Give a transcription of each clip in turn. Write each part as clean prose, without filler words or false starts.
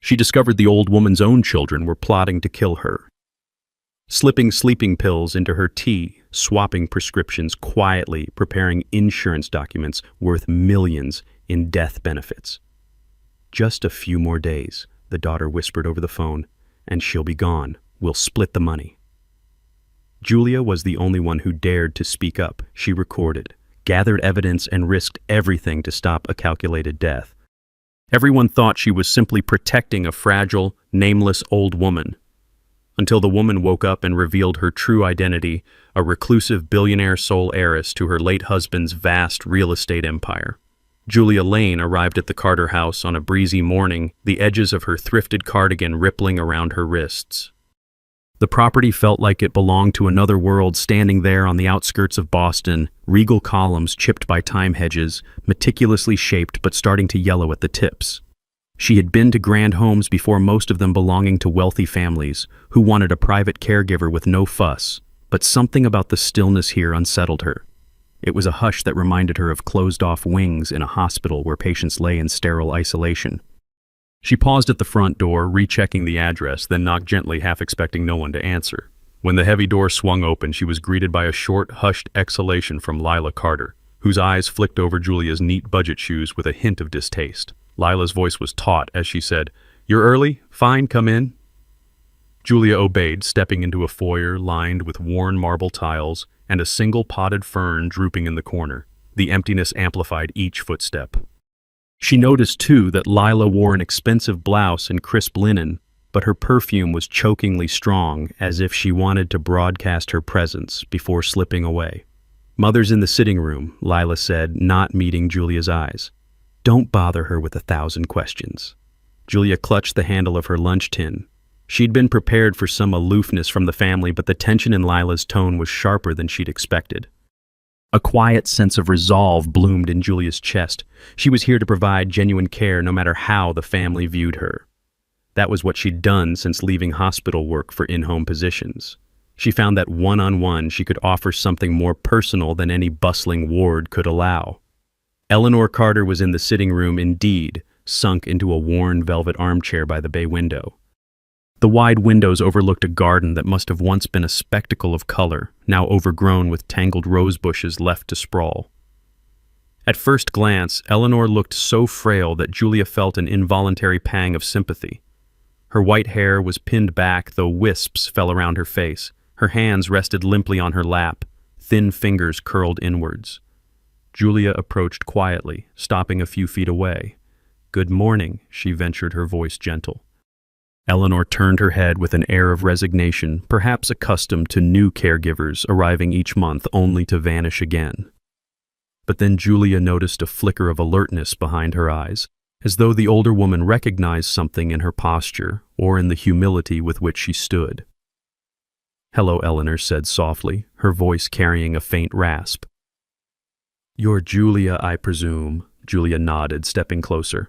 She discovered the old woman's own children were plotting to kill her. Slipping sleeping pills into her tea, swapping prescriptions quietly, preparing insurance documents worth millions in death benefits. "Just a few more days," the daughter whispered over the phone, "and she'll be gone. We'll split the money." Julia was the only one who dared to speak up. She recorded, gathered evidence, and risked everything to stop a calculated death. Everyone thought she was simply protecting a fragile, nameless old woman. Until the woman woke up and revealed her true identity, a reclusive billionaire sole heiress to her late husband's vast real estate empire. Julia Lane arrived at the Carter house on a breezy morning, the edges of her thrifted cardigan rippling around her wrists. The property felt like it belonged to another world, standing there on the outskirts of Boston, regal columns chipped by time hedges, meticulously shaped but starting to yellow at the tips. She had been to grand homes before, most of them belonging to wealthy families who wanted a private caregiver with no fuss, but something about the stillness here unsettled her. It was a hush that reminded her of closed-off wings in a hospital where patients lay in sterile isolation. She paused at the front door, rechecking the address, then knocked gently, half expecting no one to answer. When the heavy door swung open, she was greeted by a short, hushed exhalation from Lila Carter, whose eyes flicked over Julia's neat budget shoes with a hint of distaste. Lila's voice was taut as she said, "You're early? Fine, come in." Julia obeyed, stepping into a foyer lined with worn marble tiles and a single potted fern drooping in the corner. The emptiness amplified each footstep. She noticed, too, that Lila wore an expensive blouse and crisp linen, but her perfume was chokingly strong, as if she wanted to broadcast her presence before slipping away. "Mother's in the sitting room," Lila said, not meeting Julia's eyes. "Don't bother her with 1,000 questions." Julia clutched the handle of her lunch tin. She'd been prepared for some aloofness from the family, but the tension in Lila's tone was sharper than she'd expected. A quiet sense of resolve bloomed in Julia's chest. She was here to provide genuine care no matter how the family viewed her. That was what she'd done since leaving hospital work for in-home positions. She found that one-on-one she could offer something more personal than any bustling ward could allow. Eleanor Carter was in the sitting room indeed, sunk into a worn velvet armchair by the bay window. The wide windows overlooked a garden that must have once been a spectacle of color, now overgrown with tangled rose bushes left to sprawl. At first glance, Eleanor looked so frail that Julia felt an involuntary pang of sympathy. Her white hair was pinned back, though wisps fell around her face. Her hands rested limply on her lap, thin fingers curled inwards. Julia approached quietly, stopping a few feet away. "Good morning," she ventured, her voice gentle. Eleanor turned her head with an air of resignation, perhaps accustomed to new caregivers arriving each month only to vanish again. But then Julia noticed a flicker of alertness behind her eyes, as though the older woman recognized something in her posture or in the humility with which she stood. "Hello," Eleanor said softly, her voice carrying a faint rasp. "You're Julia, I presume," Julia nodded, stepping closer.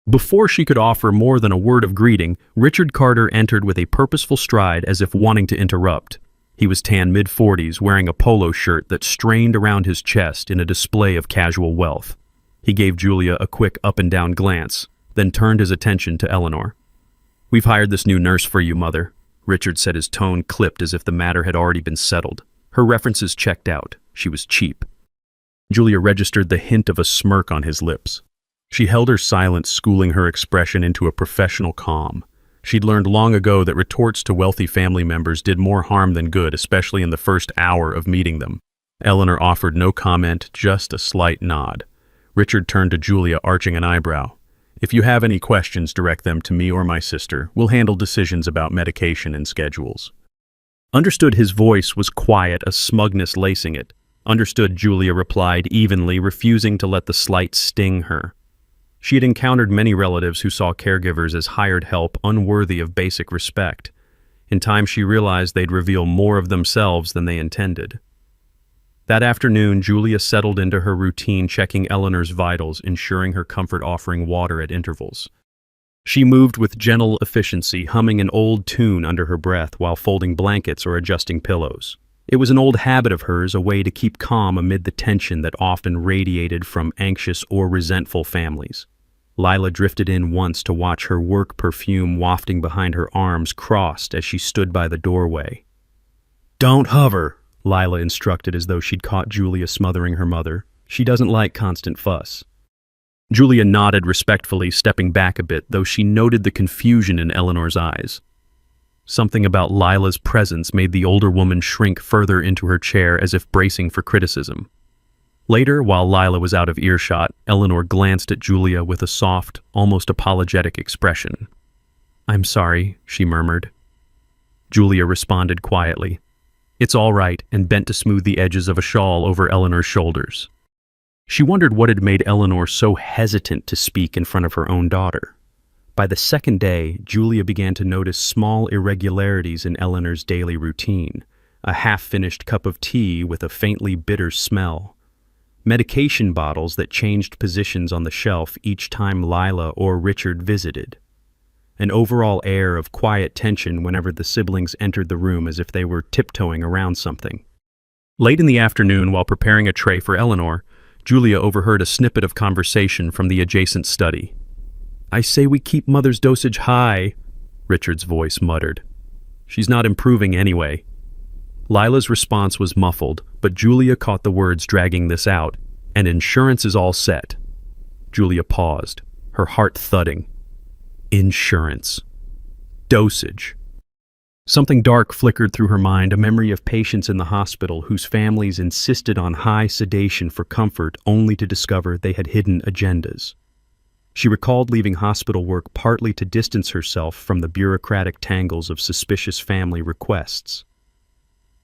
Before she could offer more than a word of greeting, Richard Carter entered with a purposeful stride, as if wanting to interrupt. He was tan mid-40s, wearing a polo shirt that strained around his chest in a display of casual wealth. He gave Julia a quick up-and-down glance, then turned his attention to Eleanor. "We've hired this new nurse for you, Mother," Richard said, his tone clipped as if the matter had already been settled. Her references checked out. She was cheap. Julia registered the hint of a smirk on his lips. She held her silence, schooling her expression into a professional calm. She'd learned long ago that retorts to wealthy family members did more harm than good, especially in the first hour of meeting them. Eleanor offered no comment, just a slight nod. Richard turned to Julia, arching an eyebrow. "If you have any questions, direct them to me or my sister. We'll handle decisions about medication and schedules." Understood. His voice was quiet, a smugness lacing it. Understood, Julia replied evenly, refusing to let the slight sting her. She had encountered many relatives who saw caregivers as hired help, unworthy of basic respect. In time, she realized they'd reveal more of themselves than they intended. That afternoon, Julia settled into her routine, checking Eleanor's vitals, ensuring her comfort, offering water at intervals. She moved with gentle efficiency, humming an old tune under her breath while folding blankets or adjusting pillows. It was an old habit of hers, a way to keep calm amid the tension that often radiated from anxious or resentful families. Lila drifted in once to watch her work perfume wafting behind her, arms crossed as she stood by the doorway. "Don't hover," Lila instructed as though she'd caught Julia smothering her mother. "She doesn't like constant fuss." Julia nodded respectfully, stepping back a bit, though she noted the confusion in Eleanor's eyes. Something about Lila's presence made the older woman shrink further into her chair as if bracing for criticism. Later, while Lila was out of earshot, Eleanor glanced at Julia with a soft, almost apologetic expression. "I'm sorry," she murmured. Julia responded quietly. "It's all right," and bent to smooth the edges of a shawl over Eleanor's shoulders. She wondered what had made Eleanor so hesitant to speak in front of her own daughter. By the second day, Julia began to notice small irregularities in Eleanor's daily routine: a half-finished cup of tea with a faintly bitter smell, medication bottles that changed positions on the shelf each time Lila or Richard visited, an overall air of quiet tension whenever the siblings entered the room, as if they were tiptoeing around something. Late in the afternoon, while preparing a tray for Eleanor, Julia overheard a snippet of conversation from the adjacent study. "I say we keep Mother's dosage high," Richard's voice muttered. "She's not improving anyway." Lila's response was muffled, but Julia caught the words dragging this out. "And insurance is all set." Julia paused, her heart thudding. Insurance. Dosage. Something dark flickered through her mind, a memory of patients in the hospital whose families insisted on high sedation for comfort only to discover they had hidden agendas. She recalled leaving hospital work partly to distance herself from the bureaucratic tangles of suspicious family requests.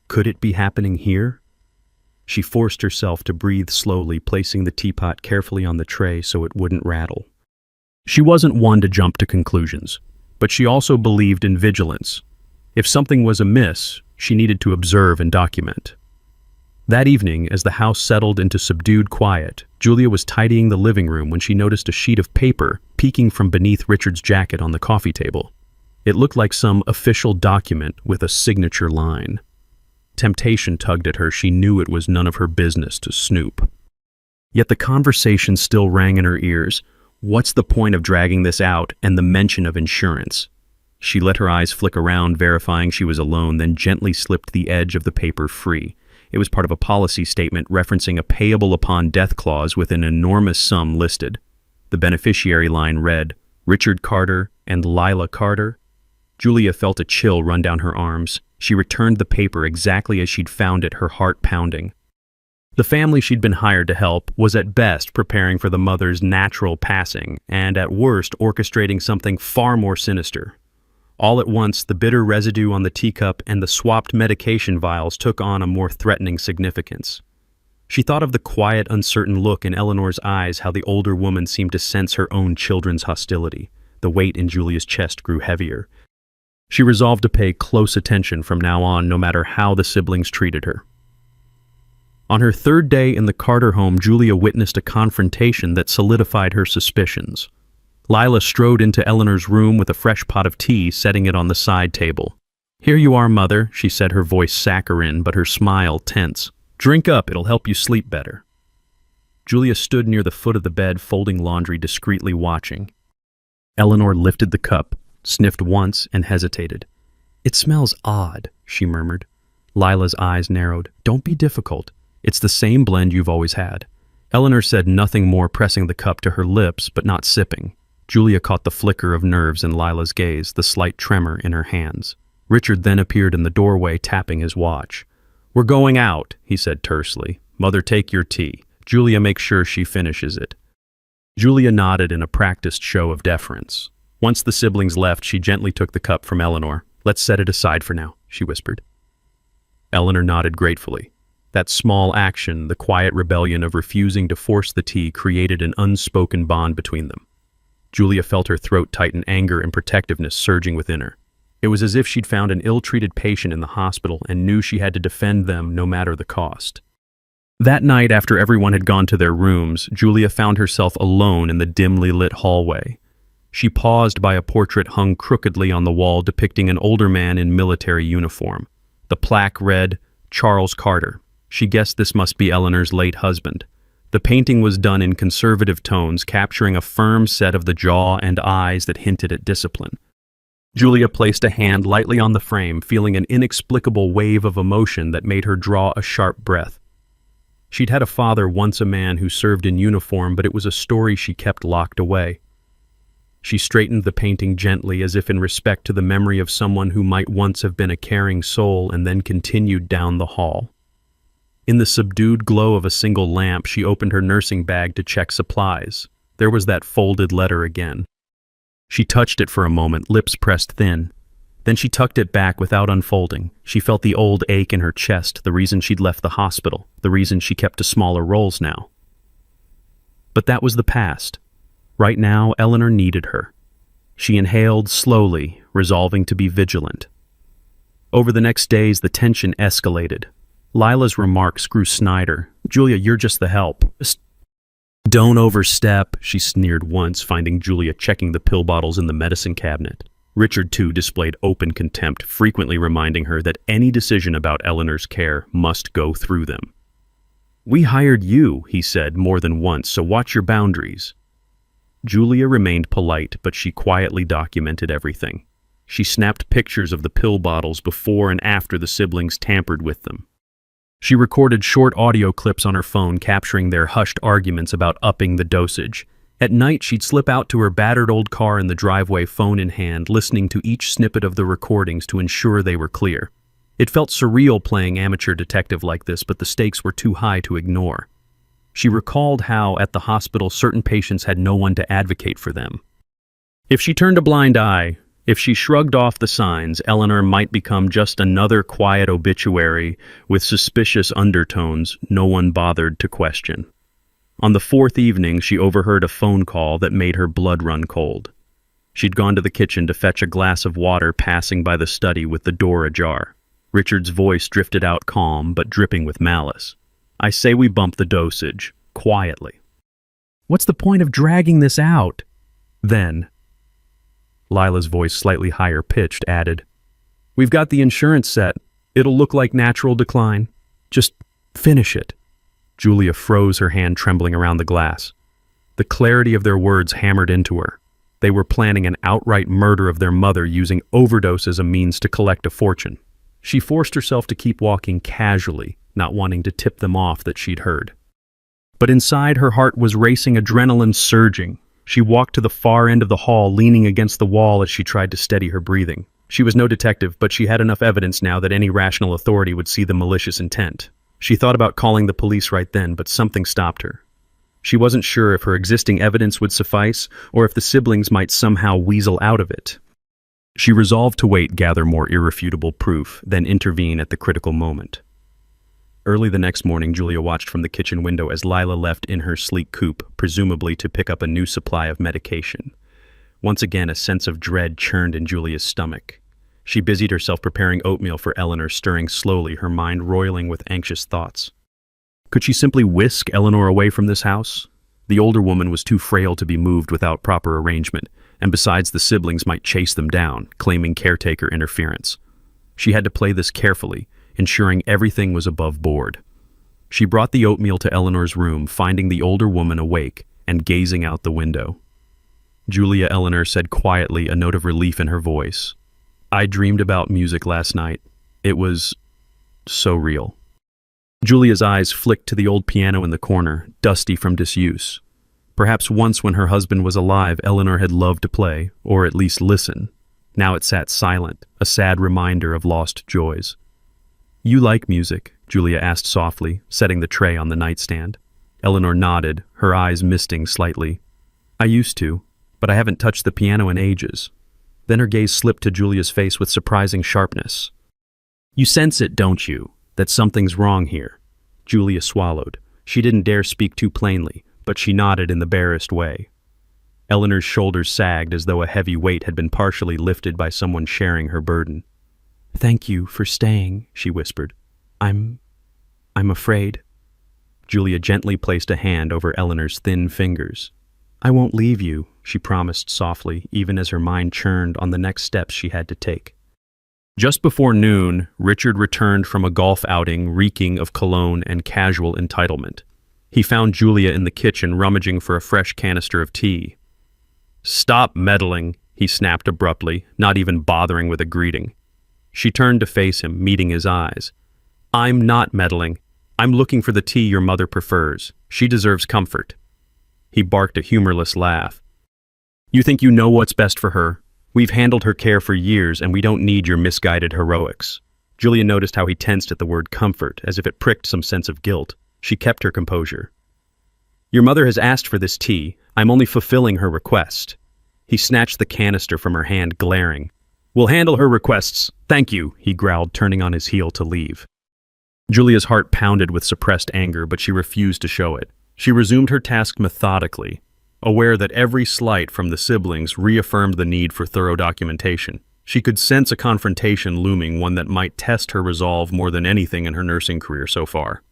Could it be happening here? She forced herself to breathe slowly, placing the teapot carefully on the tray so it wouldn't rattle. She wasn't one to jump to conclusions, but she also believed in vigilance. If something was amiss, she needed to observe and document. That evening, as the house settled into subdued quiet, Julia was tidying the living room when she noticed a sheet of paper peeking from beneath Richard's jacket on the coffee table. It looked like some official document with a signature line. Temptation tugged at her. She knew it was none of her business to snoop. Yet the conversation still rang in her ears. What's the point of dragging this out, and the mention of insurance? She let her eyes flick around, verifying she was alone, then gently slipped the edge of the paper free. It was part of a policy statement referencing a payable upon death clause with an enormous sum listed. The beneficiary line read, "Richard Carter and Lila Carter." Julia felt a chill run down her arms. She returned the paper exactly as she'd found it, her heart pounding. The family she'd been hired to help was at best preparing for the mother's natural passing, and at worst orchestrating something far more sinister. All at once, the bitter residue on the teacup and the swapped medication vials took on a more threatening significance. She thought of the quiet, uncertain look in Eleanor's eyes, how the older woman seemed to sense her own children's hostility. The weight in Julia's chest grew heavier. She resolved to pay close attention from now on, no matter how the siblings treated her. On her third day in the Carter home, Julia witnessed a confrontation that solidified her suspicions. Lila strode into Eleanor's room with a fresh pot of tea, setting it on the side table. "Here you are, Mother," she said, her voice saccharine, but her smile tense. "Drink up, it'll help you sleep better." Julia stood near the foot of the bed, folding laundry, discreetly watching. Eleanor lifted the cup, sniffed once, and hesitated. "It smells odd," she murmured. Lila's eyes narrowed. "Don't be difficult. It's the same blend you've always had." Eleanor said nothing more, pressing the cup to her lips, but not sipping. Julia caught the flicker of nerves in Lila's gaze, the slight tremor in her hands. Richard then appeared in the doorway, tapping his watch. "We're going out," he said tersely. "Mother, take your tea. Julia, make sure she finishes it." Julia nodded in a practiced show of deference. Once the siblings left, she gently took the cup from Eleanor. "Let's set it aside for now," she whispered. Eleanor nodded gratefully. That small action, the quiet rebellion of refusing to force the tea, created an unspoken bond between them. Julia felt her throat tighten, anger and protectiveness surging within her. It was as if she'd found an ill-treated patient in the hospital and knew she had to defend them no matter the cost. That night, after everyone had gone to their rooms, Julia found herself alone in the dimly lit hallway. She paused by a portrait hung crookedly on the wall depicting an older man in military uniform. The plaque read, "Charles Carter." She guessed this must be Eleanor's late husband. The painting was done in conservative tones, capturing a firm set of the jaw and eyes that hinted at discipline. Julia placed a hand lightly on the frame, feeling an inexplicable wave of emotion that made her draw a sharp breath. She'd had a father, once a man who served in uniform, but it was a story she kept locked away. She straightened the painting gently, as if in respect to the memory of someone who might once have been a caring soul, and then continued down the hall. In the subdued glow of a single lamp, she opened her nursing bag to check supplies. There was that folded letter again. She touched it for a moment, lips pressed thin. Then she tucked it back without unfolding. She felt the old ache in her chest, the reason she'd left the hospital, the reason she kept to smaller roles now. But that was the past. Right now, Eleanor needed her. She inhaled slowly, resolving to be vigilant. Over the next days, the tension escalated. Lila's remarks grew snidder. "Julia, you're just the help. Just don't overstep," she sneered once, finding Julia checking the pill bottles in the medicine cabinet. Richard, too, displayed open contempt, frequently reminding her that any decision about Eleanor's care must go through them. "We hired you," he said more than once, "so watch your boundaries." Julia remained polite, but she quietly documented everything. She snapped pictures of the pill bottles before and after the siblings tampered with them. She recorded short audio clips on her phone, capturing their hushed arguments about upping the dosage. At night, she'd slip out to her battered old car in the driveway, phone in hand, listening to each snippet of the recordings to ensure they were clear. It felt surreal playing amateur detective like this, but the stakes were too high to ignore. She recalled how, at the hospital, certain patients had no one to advocate for them. If she turned a blind eye, if she shrugged off the signs, Eleanor might become just another quiet obituary with suspicious undertones no one bothered to question. On the fourth evening, she overheard a phone call that made her blood run cold. She'd gone to the kitchen to fetch a glass of water, passing by the study with the door ajar. Richard's voice drifted out calm, but dripping with malice. "I say we bump the dosage, quietly." "What's the point of dragging this out?" Then, Lila's voice, slightly higher pitched, added, "We've got the insurance set. It'll look like natural decline. Just finish it." Julia froze, her hand trembling around the glass. The clarity of their words hammered into her. They were planning an outright murder of their mother, using overdose as a means to collect a fortune. She forced herself to keep walking casually, not wanting to tip them off that she'd heard. But inside, her heart was racing, adrenaline surging. She walked to the far end of the hall, leaning against the wall as she tried to steady her breathing. She was no detective, but she had enough evidence now that any rational authority would see the malicious intent. She thought about calling the police right then, but something stopped her. She wasn't sure if her existing evidence would suffice, or if the siblings might somehow weasel out of it. She resolved to wait, gather more irrefutable proof, then intervene at the critical moment. Early the next morning, Julia watched from the kitchen window as Lila left in her sleek coupe, presumably to pick up a new supply of medication. Once again, a sense of dread churned in Julia's stomach. She busied herself preparing oatmeal for Eleanor, stirring slowly, her mind roiling with anxious thoughts. Could she simply whisk Eleanor away from this house? The older woman was too frail to be moved without proper arrangement, and besides, the siblings might chase them down, claiming caretaker interference. She had to play this carefully, ensuring everything was above board. She brought the oatmeal to Eleanor's room, finding the older woman awake and gazing out the window. "Julia," Eleanor said quietly, a note of relief in her voice. "I dreamed about music last night. It was so real." Julia's eyes flicked to the old piano in the corner, dusty from disuse. Perhaps once when her husband was alive, Eleanor had loved to play, or at least listen. Now it sat silent, a sad reminder of lost joys. "You like music?" Julia asked softly, setting the tray on the nightstand. Eleanor nodded, her eyes misting slightly. "I used to, but I haven't touched the piano in ages." Then her gaze slipped to Julia's face with surprising sharpness. "You sense it, don't you, that something's wrong here?" Julia swallowed. She didn't dare speak too plainly, but she nodded in the barest way. Eleanor's shoulders sagged as though a heavy weight had been partially lifted by someone sharing her burden. "Thank you for staying," she whispered. I'm afraid." Julia gently placed a hand over Eleanor's thin fingers. "I won't leave you," she promised softly, even as her mind churned on the next steps she had to take. Just before noon, Richard returned from a golf outing reeking of cologne and casual entitlement. He found Julia in the kitchen rummaging for a fresh canister of tea. "Stop meddling," he snapped abruptly, not even bothering with a greeting. She turned to face him, meeting his eyes. "I'm not meddling. I'm looking for the tea your mother prefers. She deserves comfort." He barked a humorless laugh. "You think you know what's best for her? We've handled her care for years, and we don't need your misguided heroics." Julia noticed how he tensed at the word comfort, as if it pricked some sense of guilt. She kept her composure. "Your mother has asked for this tea. I'm only fulfilling her request." He snatched the canister from her hand, glaring. "We'll handle her requests. Thank you," he growled, turning on his heel to leave. Julia's heart pounded with suppressed anger, but she refused to show it. She resumed her task methodically, aware that every slight from the siblings reaffirmed the need for thorough documentation. She could sense a confrontation looming, one that might test her resolve more than anything in her nursing career so far.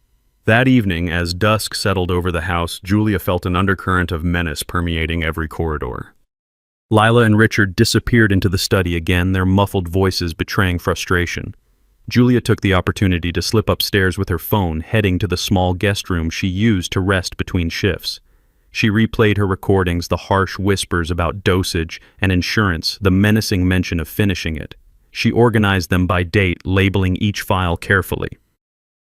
That evening, as dusk settled over the house, Julia felt an undercurrent of menace permeating every corridor. Lila and Richard disappeared into the study again, their muffled voices betraying frustration. Julia took the opportunity to slip upstairs with her phone, heading to the small guest room she used to rest between shifts. She replayed her recordings, the harsh whispers about dosage and insurance, the menacing mention of finishing it. She organized them by date, labeling each file carefully.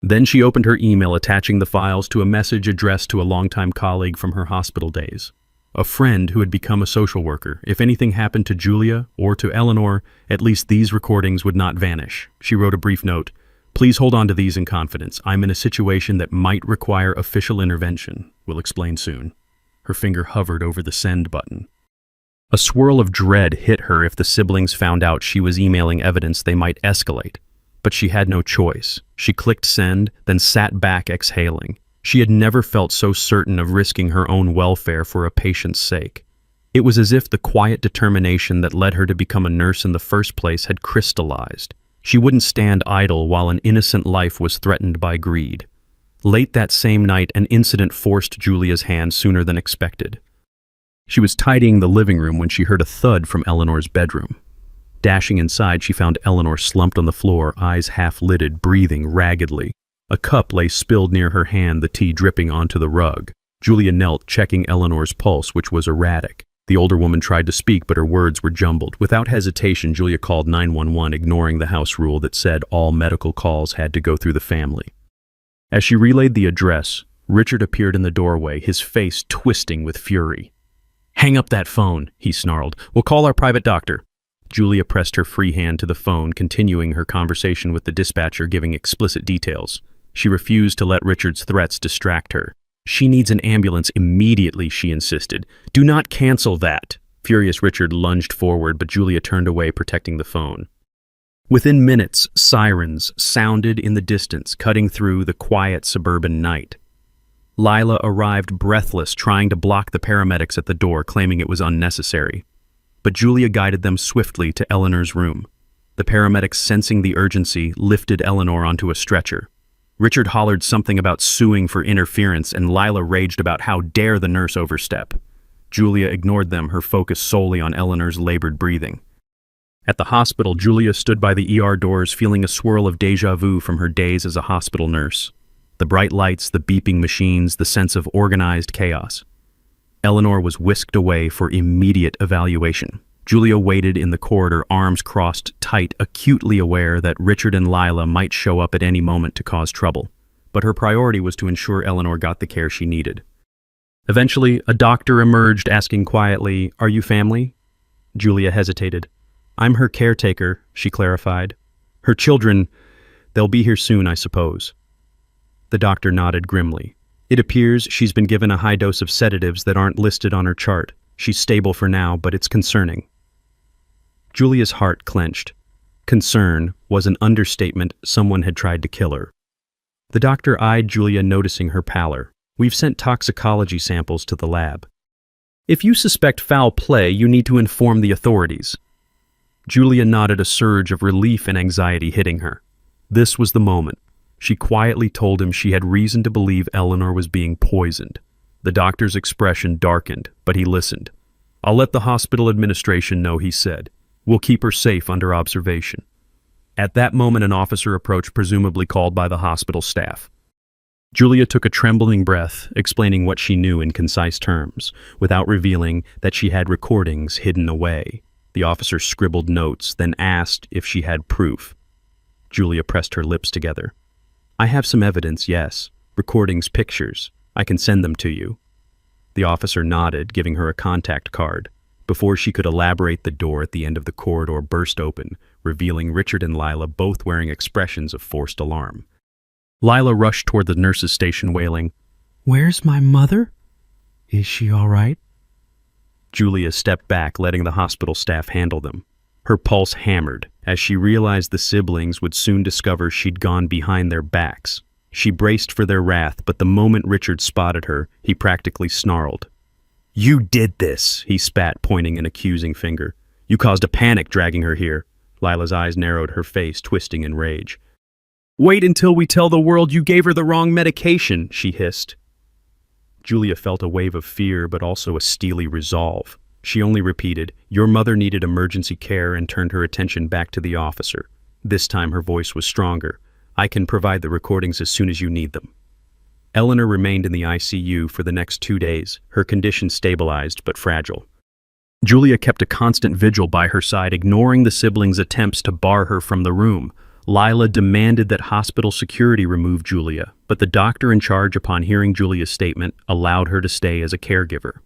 Then she opened her email, attaching the files to a message addressed to a longtime colleague from her hospital days. A friend who had become a social worker. If anything happened to Julia or to Eleanor, at least these recordings would not vanish. She wrote a brief note. "Please hold on to these in confidence. I'm in a situation that might require official intervention. We'll explain soon." Her finger hovered over the send button. A swirl of dread hit her if the siblings found out she was emailing evidence they might escalate. But she had no choice. She clicked send, then sat back exhaling. She had never felt so certain of risking her own welfare for a patient's sake. It was as if the quiet determination that led her to become a nurse in the first place had crystallized. She wouldn't stand idle while an innocent life was threatened by greed. Late that same night, an incident forced Julia's hand sooner than expected. She was tidying the living room when she heard a thud from Eleanor's bedroom. Dashing inside, she found Eleanor slumped on the floor, eyes half-lidded, breathing raggedly. A cup lay spilled near her hand, the tea dripping onto the rug. Julia knelt, checking Eleanor's pulse, which was erratic. The older woman tried to speak, but her words were jumbled. Without hesitation, Julia called 911, ignoring the house rule that said all medical calls had to go through the family. As she relayed the address, Richard appeared in the doorway, his face twisting with fury. "Hang up that phone," he snarled. "We'll call our private doctor." Julia pressed her free hand to the phone, continuing her conversation with the dispatcher, giving explicit details. She refused to let Richard's threats distract her. "She needs an ambulance immediately," she insisted. "Do not cancel that." Furious Richard lunged forward, but Julia turned away, protecting the phone. Within minutes, sirens sounded in the distance, cutting through the quiet suburban night. Lila arrived breathless, trying to block the paramedics at the door, claiming it was unnecessary. But Julia guided them swiftly to Eleanor's room. The paramedics, sensing the urgency, lifted Eleanor onto a stretcher. Richard hollered something about suing for interference, and Lila raged about how dare the nurse overstep. Julia ignored them, her focus solely on Eleanor's labored breathing. At the hospital, Julia stood by the ER doors, feeling a swirl of déjà vu from her days as a hospital nurse. The bright lights, the beeping machines, the sense of organized chaos. Eleanor was whisked away for immediate evaluation. Julia waited in the corridor, arms crossed tight, acutely aware that Richard and Lila might show up at any moment to cause trouble. But her priority was to ensure Eleanor got the care she needed. Eventually, a doctor emerged, asking quietly, "Are you family?" Julia hesitated. "I'm her caretaker," she clarified. "Her children, they'll be here soon, I suppose." The doctor nodded grimly. "It appears she's been given a high dose of sedatives that aren't listed on her chart. She's stable for now, but it's concerning." Julia's heart clenched. Concern was an understatement. Someone had tried to kill her. The doctor eyed Julia, noticing her pallor. "We've sent toxicology samples to the lab. If you suspect foul play, you need to inform the authorities." Julia nodded, a surge of relief and anxiety hitting her. This was the moment. She quietly told him she had reason to believe Eleanor was being poisoned. The doctor's expression darkened, but he listened. "I'll let the hospital administration know," he said. "We'll keep her safe under observation." At that moment, an officer approached, presumably called by the hospital staff. Julia took a trembling breath, explaining what she knew in concise terms, without revealing that she had recordings hidden away. The officer scribbled notes, then asked if she had proof. Julia pressed her lips together. "I have some evidence, yes. Recordings, pictures. I can send them to you." The officer nodded, giving her a contact card. Before she could elaborate, the door at the end of the corridor burst open, revealing Richard and Lila both wearing expressions of forced alarm. Lila rushed toward the nurse's station, wailing, "Where's my mother? Is she all right?" Julia stepped back, letting the hospital staff handle them. Her pulse hammered as she realized the siblings would soon discover she'd gone behind their backs. She braced for their wrath, but the moment Richard spotted her, he practically snarled. "You did this," he spat, pointing an accusing finger. "You caused a panic dragging her here." Lila's eyes narrowed, her face twisting in rage. "Wait until we tell the world you gave her the wrong medication," she hissed. Julia felt a wave of fear, but also a steely resolve. She only repeated, "Your mother needed emergency care," and turned her attention back to the officer. This time her voice was stronger. "I can provide the recordings as soon as you need them." Eleanor remained in the ICU for the next 2 days, her condition stabilized but fragile. Julia kept a constant vigil by her side, ignoring the siblings' attempts to bar her from the room. Lila demanded that hospital security remove Julia, but the doctor in charge, upon hearing Julia's statement, allowed her to stay as a caregiver.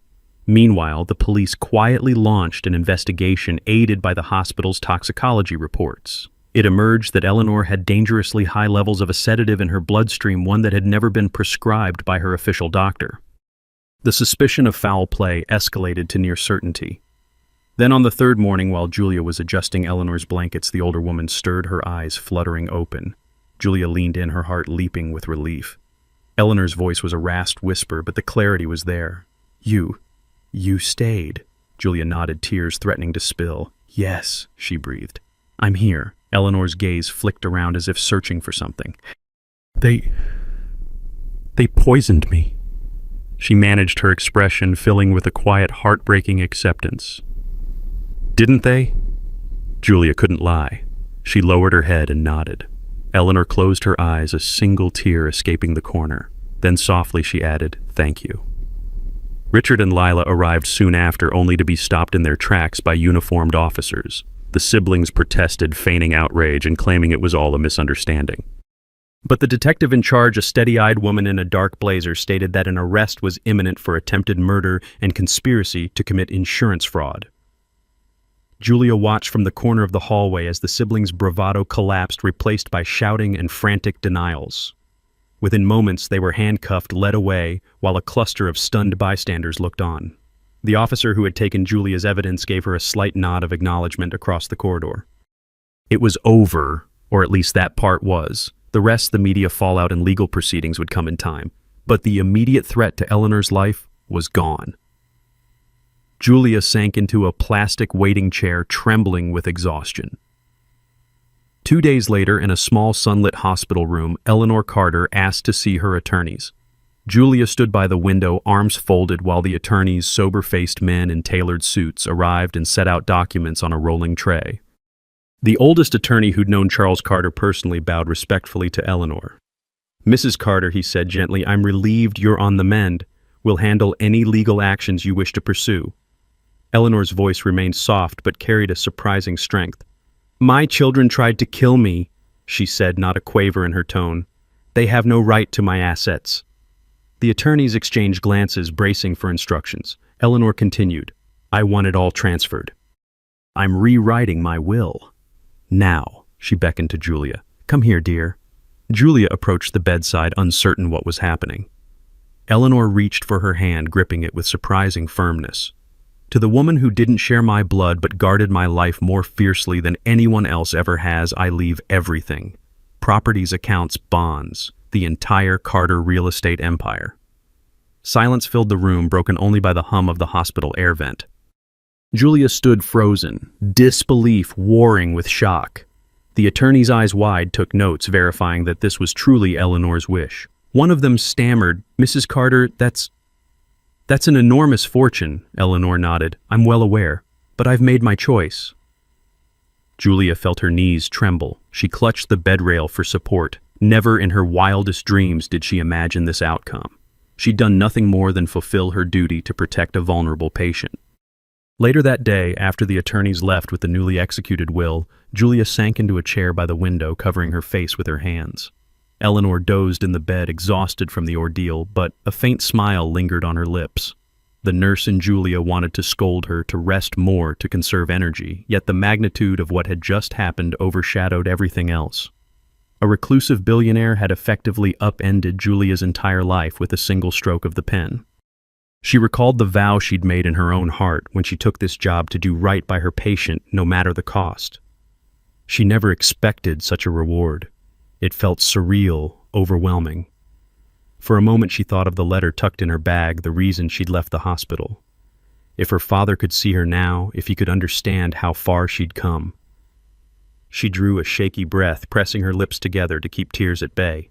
Meanwhile, the police quietly launched an investigation aided by the hospital's toxicology reports. It emerged that Eleanor had dangerously high levels of a sedative in her bloodstream, one that had never been prescribed by her official doctor. The suspicion of foul play escalated to near certainty. Then on the third morning, while Julia was adjusting Eleanor's blankets, the older woman stirred, her eyes fluttering open. Julia leaned in, her heart leaping with relief. Eleanor's voice was a rasped whisper, but the clarity was there. You stayed." Julia nodded, tears threatening to spill. "Yes," she breathed. "I'm here." Eleanor's gaze flicked around as if searching for something. They poisoned me." She managed her expression, filling with a quiet, heartbreaking acceptance. "Didn't they?" Julia couldn't lie. She lowered her head and nodded. Eleanor closed her eyes, a single tear escaping the corner. Then softly she added, "Thank you." Richard and Lila arrived soon after, only to be stopped in their tracks by uniformed officers. The siblings protested, feigning outrage and claiming it was all a misunderstanding. But the detective in charge, a steady-eyed woman in a dark blazer, stated that an arrest was imminent for attempted murder and conspiracy to commit insurance fraud. Julia watched from the corner of the hallway as the siblings' bravado collapsed, replaced by shouting and frantic denials. Within moments, they were handcuffed, led away, while a cluster of stunned bystanders looked on. The officer who had taken Julia's evidence gave her a slight nod of acknowledgement across the corridor. It was over, or at least that part was. The rest, the media fallout and legal proceedings, would come in time. But the immediate threat to Eleanor's life was gone. Julia sank into a plastic waiting chair, trembling with exhaustion. 2 days later, in a small sunlit hospital room, Eleanor Carter asked to see her attorneys. Julia stood by the window, arms folded, while the attorneys, sober-faced men in tailored suits, arrived and set out documents on a rolling tray. The oldest attorney, who'd known Charles Carter personally, bowed respectfully to Eleanor. "Mrs. Carter," he said gently, "I'm relieved you're on the mend. We'll handle any legal actions you wish to pursue." Eleanor's voice remained soft but carried a surprising strength. "My children tried to kill me," she said, not a quaver in her tone. "They have no right to my assets." The attorneys exchanged glances, bracing for instructions. Eleanor continued, "I want it all transferred. I'm rewriting my will. Now," she beckoned to Julia. "Come here, dear." Julia approached the bedside, uncertain what was happening. Eleanor reached for her hand, gripping it with surprising firmness. "To the woman who didn't share my blood but guarded my life more fiercely than anyone else ever has, I leave everything. Properties, accounts, bonds, the entire Carter real estate empire." Silence filled the room, broken only by the hum of the hospital air vent. Julia stood frozen, disbelief warring with shock. The attorney's eyes wide took notes, verifying that this was truly Eleanor's wish. One of them stammered, "Mrs. Carter, that's an enormous fortune." Eleanor nodded. "I'm well aware, but I've made my choice." Julia felt her knees tremble. She clutched the bed rail for support. Never in her wildest dreams did she imagine this outcome. She'd done nothing more than fulfill her duty to protect a vulnerable patient. Later that day, after the attorneys left with the newly executed will, Julia sank into a chair by the window, covering her face with her hands. Eleanor dozed in the bed, exhausted from the ordeal, but a faint smile lingered on her lips. The nurse in Julia wanted to scold her to rest more to conserve energy, yet the magnitude of what had just happened overshadowed everything else. A reclusive billionaire had effectively upended Julia's entire life with a single stroke of the pen. She recalled the vow she'd made in her own heart when she took this job to do right by her patient, no matter the cost. She never expected such a reward. It felt surreal, overwhelming. For a moment she thought of the letter tucked in her bag, the reason she'd left the hospital. If her father could see her now, if he could understand how far she'd come. She drew a shaky breath, pressing her lips together to keep tears at bay.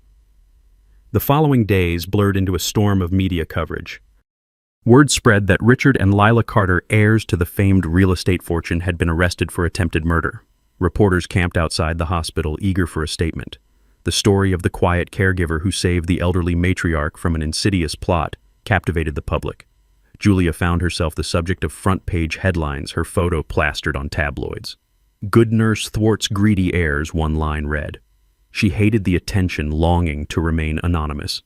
The following days blurred into a storm of media coverage. Word spread that Richard and Lila Carter, heirs to the famed real estate fortune, had been arrested for attempted murder. Reporters camped outside the hospital, eager for a statement. The story of the quiet caregiver who saved the elderly matriarch from an insidious plot captivated the public. Julia found herself the subject of front-page headlines, her photo plastered on tabloids. "Good nurse thwarts greedy heirs," one line read. She hated the attention, longing to remain anonymous.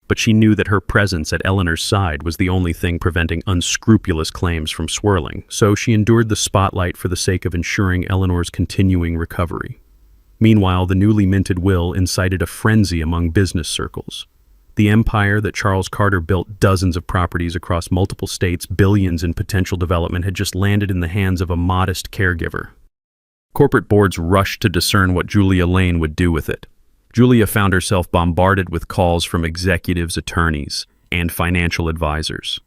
But she knew that her presence at Eleanor's side was the only thing preventing unscrupulous claims from swirling, so she endured the spotlight for the sake of ensuring Eleanor's continuing recovery. Meanwhile, the newly minted will incited a frenzy among business circles. The empire that Charles Carter built, dozens of properties across multiple states, billions in potential development, had just landed in the hands of a modest caregiver. Corporate boards rushed to discern what Julia Lane would do with it. Julia found herself bombarded with calls from executives, attorneys, and financial advisors.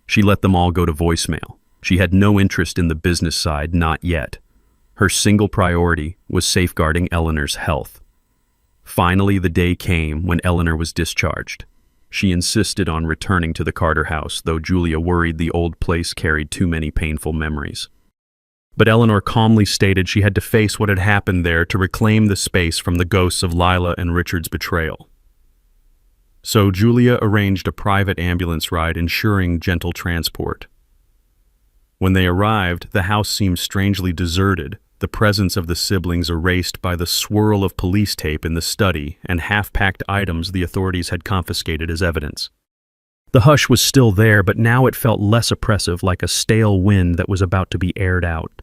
She let them all go to voicemail. She had no interest in the business side, not yet. Her single priority was safeguarding Eleanor's health. Finally, the day came when Eleanor was discharged. She insisted on returning to the Carter house, though Julia worried the old place carried too many painful memories. But Eleanor calmly stated she had to face what had happened there to reclaim the space from the ghosts of Lila and Richard's betrayal. So Julia arranged a private ambulance ride, ensuring gentle transport. When they arrived, the house seemed strangely deserted, the presence of the siblings erased by the swirl of police tape in the study and half-packed items the authorities had confiscated as evidence. The hush was still there, but now it felt less oppressive, like a stale wind that was about to be aired out.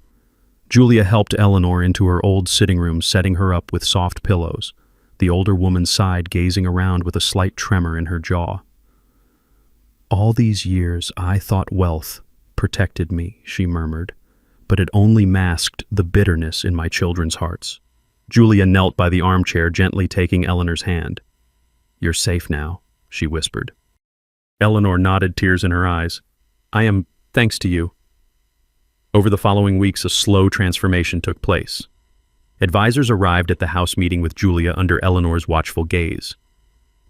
Julia helped Eleanor into her old sitting room, setting her up with soft pillows. The older woman sighed, gazing around with a slight tremor in her jaw. "All these years I thought wealth protected me," she murmured, "but it only masked the bitterness in my children's hearts." Julia knelt by the armchair, gently taking Eleanor's hand. "You're safe now," she whispered. Eleanor nodded, tears in her eyes. "I am, thanks to you." Over the following weeks, a slow transformation took place. Advisors arrived at the house meeting with Julia under Eleanor's watchful gaze.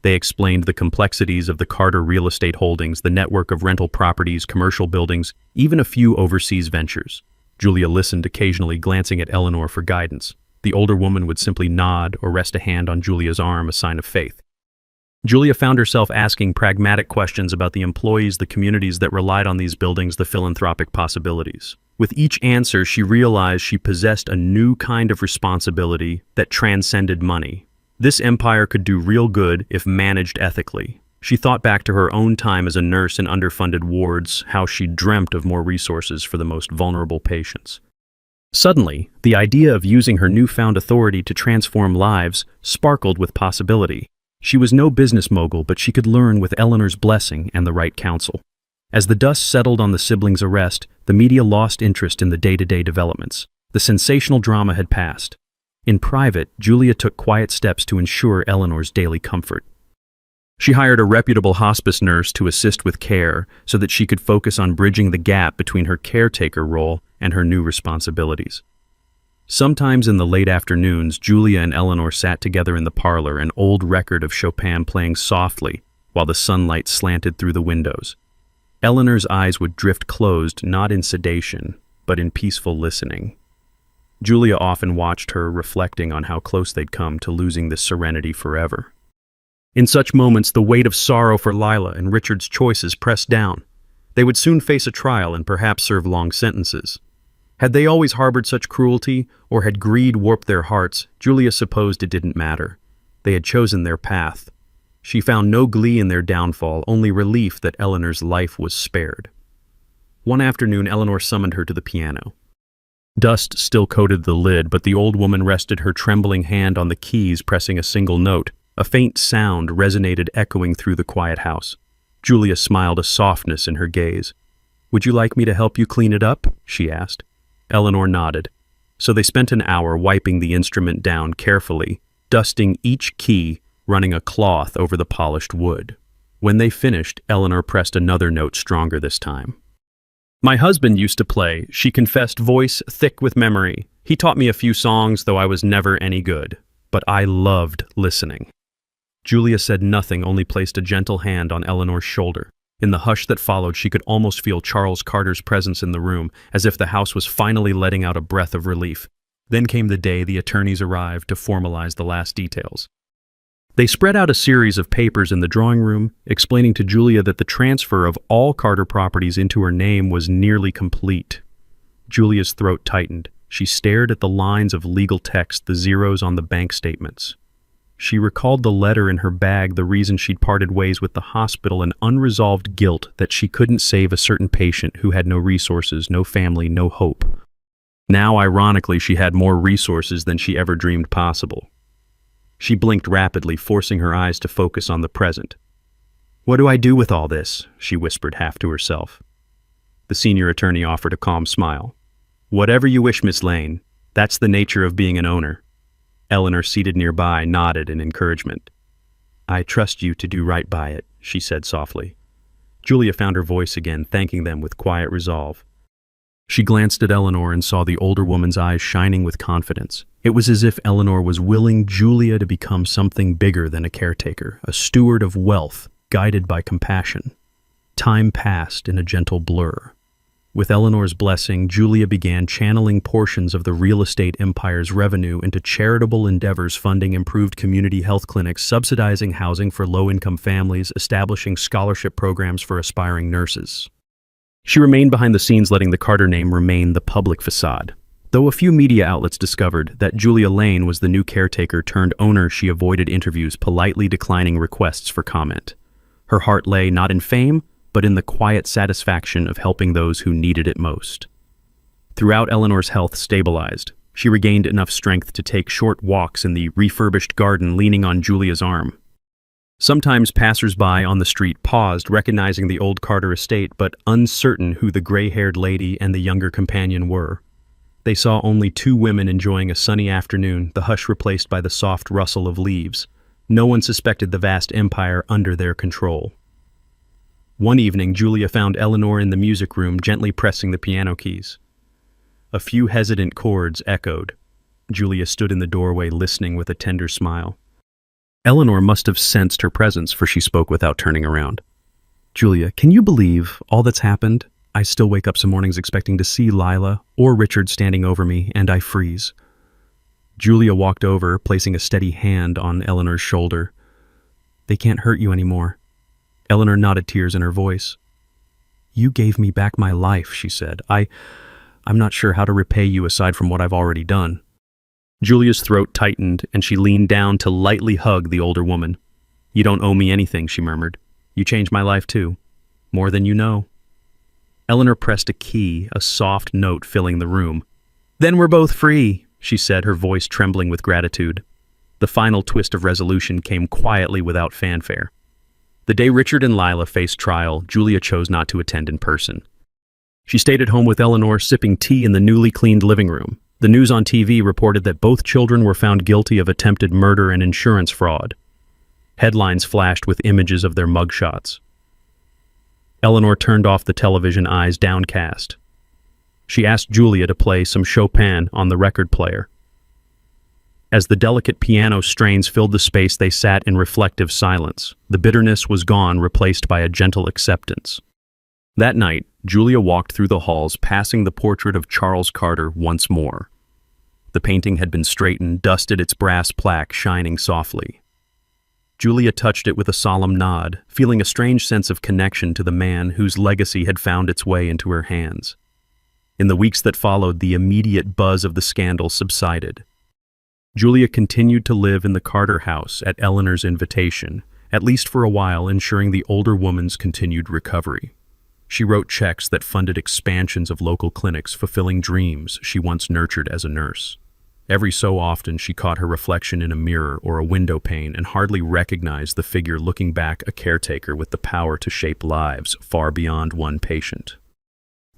They explained the complexities of the Carter real estate holdings, the network of rental properties, commercial buildings, even a few overseas ventures. Julia listened, occasionally glancing at Eleanor for guidance. The older woman would simply nod or rest a hand on Julia's arm, a sign of faith. Julia found herself asking pragmatic questions about the employees, the communities that relied on these buildings, the philanthropic possibilities. With each answer, she realized she possessed a new kind of responsibility that transcended money. This empire could do real good if managed ethically. She thought back to her own time as a nurse in underfunded wards, how she dreamt of more resources for the most vulnerable patients. Suddenly, the idea of using her newfound authority to transform lives sparkled with possibility. She was no business mogul, but she could learn with Eleanor's blessing and the right counsel. As the dust settled on the siblings' arrest, the media lost interest in the day-to-day developments. The sensational drama had passed. In private, Julia took quiet steps to ensure Eleanor's daily comfort. She hired a reputable hospice nurse to assist with care so that she could focus on bridging the gap between her caretaker role and her new responsibilities. Sometimes in the late afternoons, Julia and Eleanor sat together in the parlor, an old record of Chopin playing softly while the sunlight slanted through the windows. Eleanor's eyes would drift closed, not in sedation, but in peaceful listening. Julia often watched her, reflecting on how close they'd come to losing this serenity forever. In such moments, the weight of sorrow for Lila and Richard's choices pressed down. They would soon face a trial and perhaps serve long sentences. Had they always harbored such cruelty, or had greed warped their hearts, Julia supposed it didn't matter. They had chosen their path. She found no glee in their downfall, only relief that Eleanor's life was spared. One afternoon, Eleanor summoned her to the piano. Dust still coated the lid, but the old woman rested her trembling hand on the keys, pressing a single note. A faint sound resonated, echoing through the quiet house. Julia smiled, a softness in her gaze. "Would you like me to help you clean it up?" she asked. Eleanor nodded. So they spent an hour wiping the instrument down carefully, dusting each key, running a cloth over the polished wood. When they finished, Eleanor pressed another note, stronger this time. "My husband used to play," she confessed, voice thick with memory. "He taught me a few songs, though I was never any good. But I loved listening." Julia said nothing, only placed a gentle hand on Eleanor's shoulder. In the hush that followed, she could almost feel Charles Carter's presence in the room, as if the house was finally letting out a breath of relief. Then came the day the attorneys arrived to formalize the last details. They spread out a series of papers in the drawing room, explaining to Julia that the transfer of all Carter properties into her name was nearly complete. Julia's throat tightened. She stared at the lines of legal text, the zeros on the bank statements. She recalled the letter in her bag, the reason she'd parted ways with the hospital, and unresolved guilt that she couldn't save a certain patient who had no resources, no family, no hope. Now, ironically, she had more resources than she ever dreamed possible. She blinked rapidly, forcing her eyes to focus on the present. "What do I do with all this?" she whispered half to herself. The senior attorney offered a calm smile. "Whatever you wish, Miss Lane. That's the nature of being an owner." Eleanor, seated nearby, nodded in encouragement. "I trust you to do right by it," she said softly. Julia found her voice again, thanking them with quiet resolve. She glanced at Eleanor and saw the older woman's eyes shining with confidence. It was as if Eleanor was willing Julia to become something bigger than a caretaker, a steward of wealth, guided by compassion. Time passed in a gentle blur. With Eleanor's blessing, Julia began channeling portions of the real estate empire's revenue into charitable endeavors, funding improved community health clinics, subsidizing housing for low-income families, establishing scholarship programs for aspiring nurses. She remained behind the scenes, letting the Carter name remain the public facade. Though a few media outlets discovered that Julia Lane was the new caretaker turned owner, she avoided interviews, politely declining requests for comment. Her heart lay not in fame, but in the quiet satisfaction of helping those who needed it most. Throughout, Eleanor's health stabilized. She regained enough strength to take short walks in the refurbished garden, leaning on Julia's arm. Sometimes passers-by on the street paused, recognizing the old Carter estate, but uncertain who the gray-haired lady and the younger companion were. They saw only two women enjoying a sunny afternoon, the hush replaced by the soft rustle of leaves. No one suspected the vast empire under their control. One evening, Julia found Eleanor in the music room, gently pressing the piano keys. A few hesitant chords echoed. Julia stood in the doorway, listening with a tender smile. Eleanor must have sensed her presence, for she spoke without turning around. "Julia, can you believe all that's happened? I still wake up some mornings expecting to see Lila or Richard standing over me, and I freeze." Julia walked over, placing a steady hand on Eleanor's shoulder. "They can't hurt you anymore." Eleanor nodded, tears in her voice. "You gave me back my life," she said. I'm not sure how to repay you aside from what I've already done." Julia's throat tightened, and she leaned down to lightly hug the older woman. "You don't owe me anything," she murmured. "You changed my life too. More than you know." Eleanor pressed a key, a soft note filling the room. "Then we're both free," she said, her voice trembling with gratitude. The final twist of resolution came quietly without fanfare. The day Richard and Lila faced trial, Julia chose not to attend in person. She stayed at home with Eleanor, sipping tea in the newly cleaned living room. The news on TV reported that both children were found guilty of attempted murder and insurance fraud. Headlines flashed with images of their mugshots. Eleanor turned off the television, eyes downcast. She asked Julia to play some Chopin on the record player. As the delicate piano strains filled the space, they sat in reflective silence. The bitterness was gone, replaced by a gentle acceptance. That night, Julia walked through the halls, passing the portrait of Charles Carter once more. The painting had been straightened, dusted, its brass plaque shining softly. Julia touched it with a solemn nod, feeling a strange sense of connection to the man whose legacy had found its way into her hands. In the weeks that followed, the immediate buzz of the scandal subsided. Julia continued to live in the Carter house at Eleanor's invitation, at least for a while, ensuring the older woman's continued recovery. She wrote checks that funded expansions of local clinics, fulfilling dreams she once nurtured as a nurse. Every so often, she caught her reflection in a mirror or a window pane and hardly recognized the figure looking back, a caretaker with the power to shape lives far beyond one patient.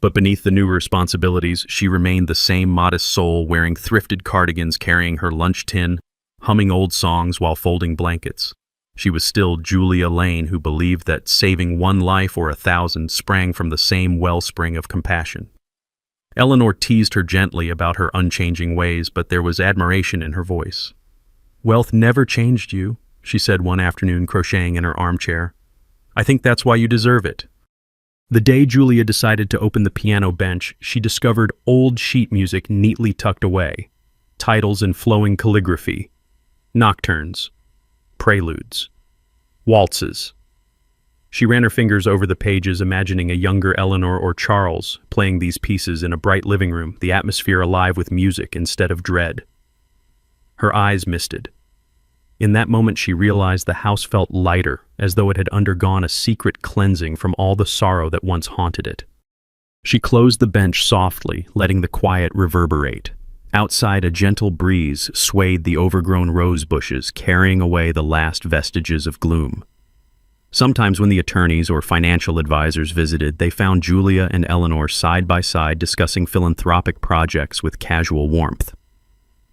But beneath the new responsibilities, she remained the same modest soul, wearing thrifted cardigans, carrying her lunch tin, humming old songs while folding blankets. She was still Julia Lane, who believed that saving one life or 1,000 sprang from the same wellspring of compassion. Eleanor teased her gently about her unchanging ways, but there was admiration in her voice. "Wealth never changed you," she said one afternoon, crocheting in her armchair. "I think that's why you deserve it." The day Julia decided to open the piano bench, she discovered old sheet music neatly tucked away, titles in flowing calligraphy, nocturnes, preludes, waltzes. She ran her fingers over the pages, imagining a younger Eleanor or Charles playing these pieces in a bright living room, the atmosphere alive with music instead of dread. Her eyes misted. In that moment, she realized the house felt lighter, as though it had undergone a secret cleansing from all the sorrow that once haunted it. She closed the bench softly, letting the quiet reverberate. Outside, a gentle breeze swayed the overgrown rose bushes, carrying away the last vestiges of gloom. Sometimes when the attorneys or financial advisors visited, they found Julia and Eleanor side by side discussing philanthropic projects with casual warmth.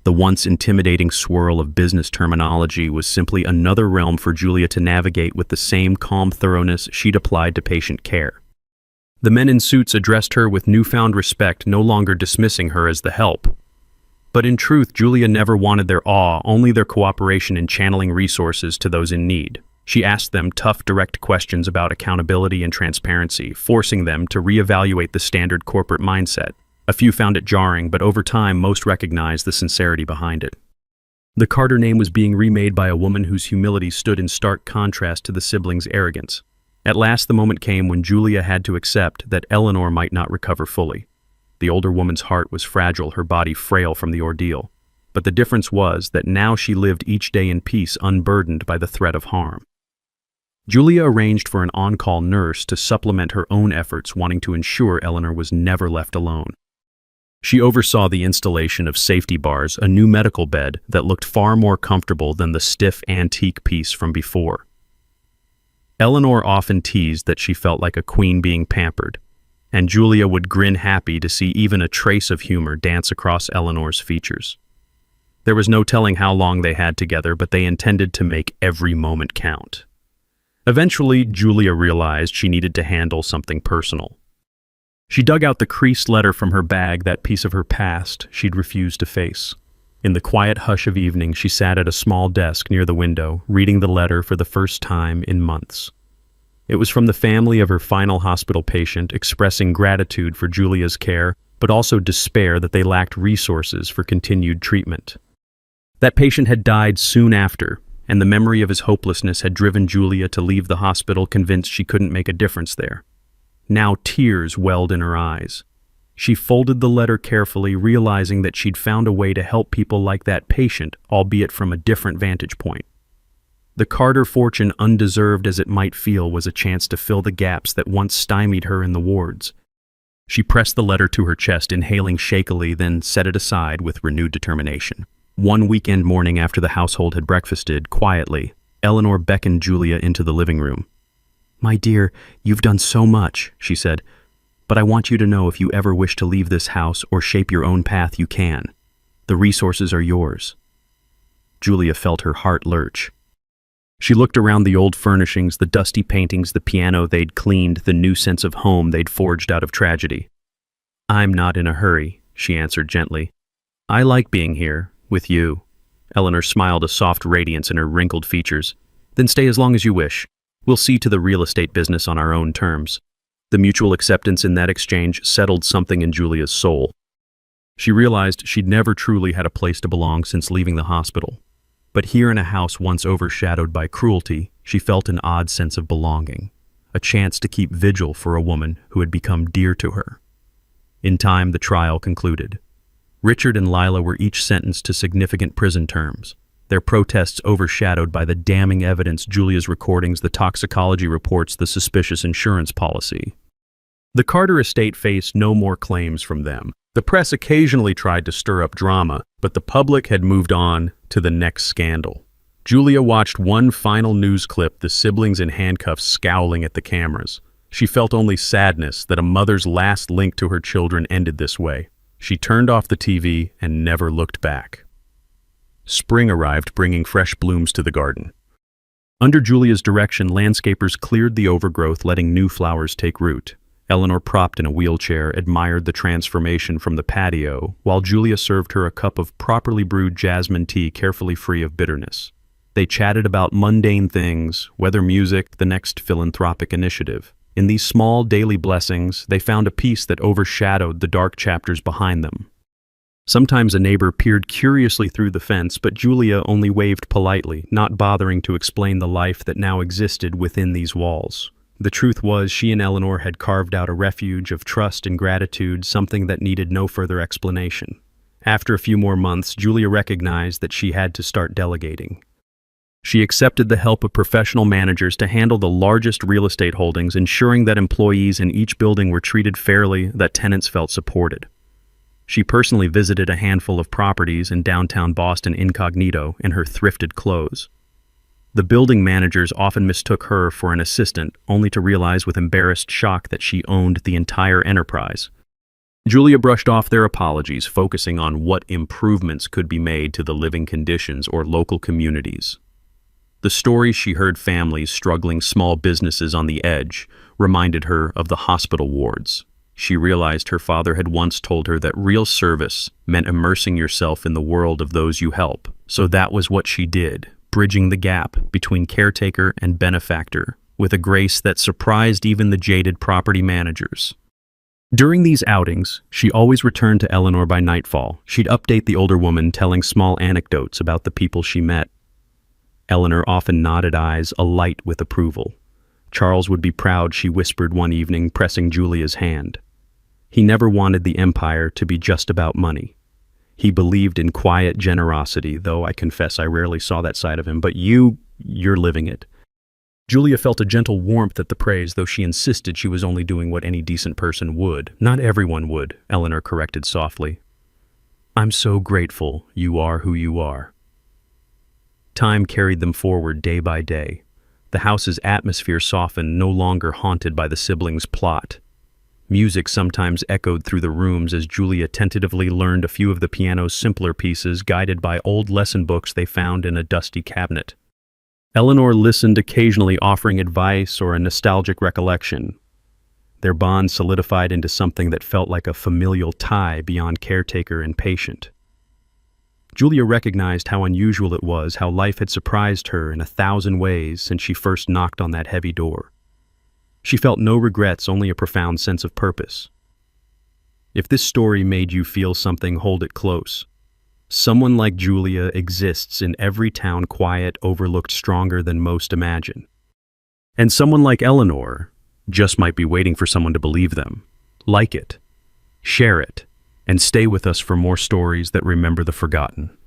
The once intimidating swirl of business terminology was simply another realm for Julia to navigate with the same calm thoroughness she'd applied to patient care. The men in suits addressed her with newfound respect, no longer dismissing her as the help. But in truth, Julia never wanted their awe, only their cooperation in channeling resources to those in need. She asked them tough, direct questions about accountability and transparency, forcing them to reevaluate the standard corporate mindset. A few found it jarring, but over time, most recognized the sincerity behind it. The Carter name was being remade by a woman whose humility stood in stark contrast to the siblings' arrogance. At last, the moment came when Julia had to accept that Eleanor might not recover fully. The older woman's heart was fragile, her body frail from the ordeal. But the difference was that now she lived each day in peace, unburdened by the threat of harm. Julia arranged for an on-call nurse to supplement her own efforts, wanting to ensure Eleanor was never left alone. She oversaw the installation of safety bars, a new medical bed that looked far more comfortable than the stiff antique piece from before. Eleanor often teased that she felt like a queen being pampered, and Julia would grin happy to see even a trace of humor dance across Eleanor's features. There was no telling how long they had together, but they intended to make every moment count. Eventually, Julia realized she needed to handle something personal. She dug out the creased letter from her bag, that piece of her past she'd refused to face. In the quiet hush of evening, she sat at a small desk near the window, reading the letter for the first time in months. It was from the family of her final hospital patient, expressing gratitude for Julia's care, but also despair that they lacked resources for continued treatment. That patient had died soon after, and the memory of his hopelessness had driven Julia to leave the hospital, convinced she couldn't make a difference there. Now tears welled in her eyes. She folded the letter carefully, realizing that she'd found a way to help people like that patient, albeit from a different vantage point. The Carter fortune, undeserved as it might feel, was a chance to fill the gaps that once stymied her in the wards. She pressed the letter to her chest, inhaling shakily, then set it aside with renewed determination. One weekend morning after the household had breakfasted, quietly, Eleanor beckoned Julia into the living room. "My dear, you've done so much," she said, "but I want you to know if you ever wish to leave this house or shape your own path, you can. The resources are yours." Julia felt her heart lurch. She looked around the old furnishings, the dusty paintings, the piano they'd cleaned, the new sense of home they'd forged out of tragedy. "I'm not in a hurry," she answered gently. "I like being here, with you." Eleanor smiled, a soft radiance in her wrinkled features. "Then stay as long as you wish. We'll see to the real estate business on our own terms." The mutual acceptance in that exchange settled something in Julia's soul. She realized she'd never truly had a place to belong since leaving the hospital. But here in a house once overshadowed by cruelty, she felt an odd sense of belonging, a chance to keep vigil for a woman who had become dear to her. In time, the trial concluded. Richard and Lila were each sentenced to significant prison terms, their protests overshadowed by the damning evidence: Julia's recordings, the toxicology reports, the suspicious insurance policy. The Carter estate faced no more claims from them. The press occasionally tried to stir up drama, but the public had moved on to the next scandal. Julia watched one final news clip, the siblings in handcuffs scowling at the cameras. She felt only sadness that a mother's last link to her children ended this way. She turned off the TV and never looked back. Spring arrived, bringing fresh blooms to the garden. Under Julia's direction, landscapers cleared the overgrowth, letting new flowers take root. Eleanor, propped in a wheelchair, admired the transformation from the patio, while Julia served her a cup of properly brewed jasmine tea, carefully free of bitterness. They chatted about mundane things, weather, music, the next philanthropic initiative. In these small daily blessings, they found a peace that overshadowed the dark chapters behind them. Sometimes a neighbor peered curiously through the fence, but Julia only waved politely, not bothering to explain the life that now existed within these walls. The truth was, she and Eleanor had carved out a refuge of trust and gratitude, something that needed no further explanation. After a few more months, Julia recognized that she had to start delegating. She accepted the help of professional managers to handle the largest real estate holdings, ensuring that employees in each building were treated fairly, that tenants felt supported. She personally visited a handful of properties in downtown Boston incognito in her thrifted clothes. The building managers often mistook her for an assistant, only to realize with embarrassed shock that she owned the entire enterprise. Julia brushed off their apologies, focusing on what improvements could be made to the living conditions or local communities. The stories she heard, families struggling, small businesses on the edge, reminded her of the hospital wards. She realized her father had once told her that real service meant immersing yourself in the world of those you help. So that was what she did, bridging the gap between caretaker and benefactor, with a grace that surprised even the jaded property managers. During these outings, she always returned to Eleanor by nightfall. She'd update the older woman, telling small anecdotes about the people she met. Eleanor often nodded, eyes alight with approval. Charles would be proud, she whispered one evening, pressing Julia's hand. He never wanted the empire to be just about money. He believed in quiet generosity, though I confess I rarely saw that side of him, but you're living it. Julia felt a gentle warmth at the praise, though she insisted she was only doing what any decent person would. Not everyone would, Eleanor corrected softly. I'm so grateful you are who you are. Time carried them forward day by day. The house's atmosphere softened, no longer haunted by the siblings' plot. Music sometimes echoed through the rooms as Julia tentatively learned a few of the piano's simpler pieces, guided by old lesson books they found in a dusty cabinet. Eleanor listened, occasionally offering advice or a nostalgic recollection. Their bond solidified into something that felt like a familial tie beyond caretaker and patient. Julia recognized how unusual it was, how life had surprised her in 1,000 ways since she first knocked on that heavy door. She felt no regrets, only a profound sense of purpose. If this story made you feel something, hold it close. Someone like Julia exists in every town, quiet, overlooked, stronger than most imagine. And someone like Eleanor just might be waiting for someone to believe them. Like it, share it, and stay with us for more stories that remember the forgotten.